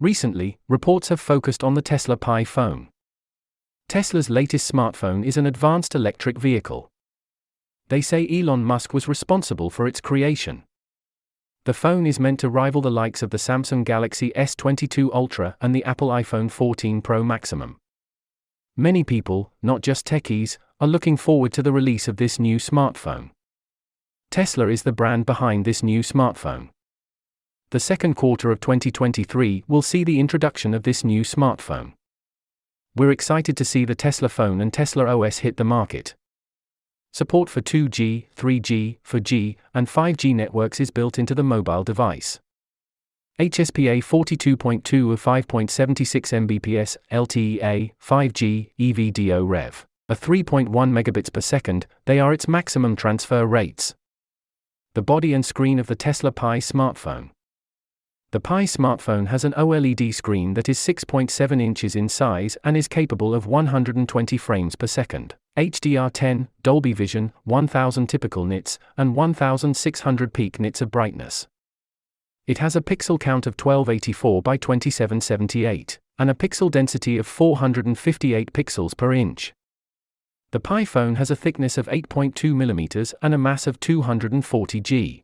Recently, reports have focused on the Tesla Pi phone. Tesla's latest smartphone is an advanced electric vehicle. They say Elon Musk was responsible for its creation. The phone is meant to rival the likes of the Samsung Galaxy S22 Ultra and the Apple iPhone 14 Pro Maximum. Many people, not just techies, are looking forward to the release of this new smartphone. Tesla is the brand behind this new smartphone. The second quarter of 2023 will see the introduction of this new smartphone. We're excited to see the Tesla phone and Tesla OS hit the market. Support for 2G, 3G, 4G, and 5G networks is built into the mobile device. HSPA 42.2 of 5.76 Mbps, LTE-A, 5G, EVDO Rev.A 3.1 megabits per second, they are its maximum transfer rates. The body and screen of the Tesla Pi smartphone. The Pi smartphone has an OLED screen that is 6.7 inches in size and is capable of 120 frames per second, HDR10, Dolby Vision, 1000 typical nits, and 1600 peak nits of brightness. It has a pixel count of 1284 by 2778, and a pixel density of 458 pixels per inch. The Pi phone has a thickness of 8.2 mm and a mass of 240 g.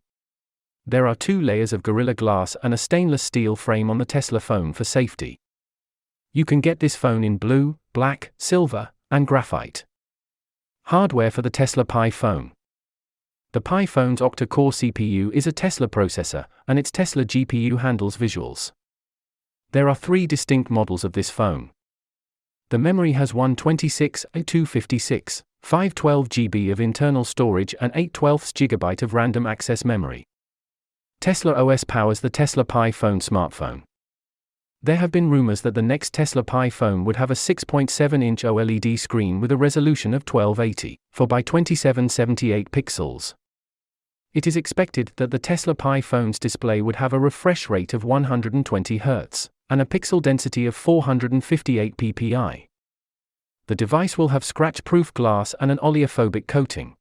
There are 2 layers of Gorilla Glass and a stainless steel frame on the Tesla phone for safety. You can get this phone in blue, black, silver, and graphite. Hardware for the Tesla Pi phone. The Pi phone's octa-core CPU is a Tesla processor, and its Tesla GPU handles visuals. There are 3 distinct models of this phone. The memory has 126, 256, 512 GB of internal storage and 8/12 GB of random access memory. Tesla OS powers the Tesla Pi phone smartphone. There have been rumors that the next Tesla Pi phone would have a 6.7-inch OLED screen with a resolution of 1280 by 2778 pixels. It is expected that the Tesla Pi phone's display would have a refresh rate of 120 Hz and a pixel density of 458 ppi. The device will have scratch-proof glass and an oleophobic coating.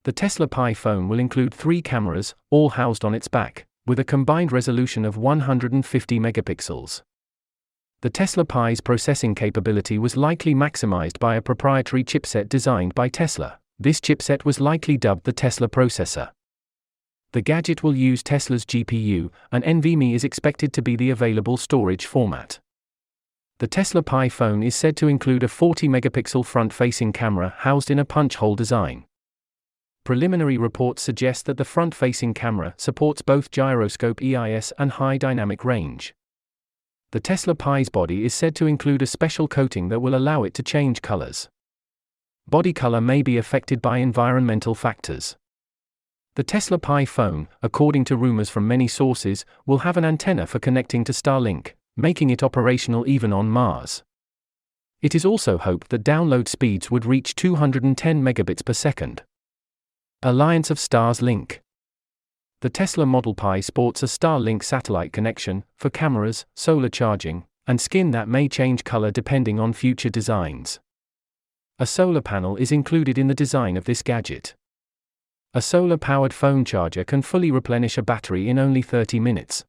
The Tesla Pi phone will include 3 cameras, all housed on its back, with a combined resolution of 150 megapixels. The Tesla Pi's processing capability was likely maximized by a proprietary chipset designed by Tesla. This chipset was likely dubbed the Tesla processor. The gadget will use Tesla's GPU, and NVMe is expected to be the available storage format. The Tesla Pi phone is said to include a 40-megapixel front-facing camera housed in a punch-hole design. Preliminary reports suggest that the front-facing camera supports both gyroscope EIS and high dynamic range. The Tesla Pi's body is said to include a special coating that will allow it to change colors. Body color may be affected by environmental factors. The Tesla Pi phone, according to rumors from many sources, will have an antenna for connecting to Starlink, making it operational even on Mars. It is also hoped that download speeds would reach 210 megabits per second. Alliance of Stars Link. The Tesla Model Pi sports a Starlink satellite connection for cameras, solar charging, and skin that may change color depending on future designs. A solar panel is included in the design of this gadget. A solar-powered phone charger can fully replenish a battery in only 30 minutes,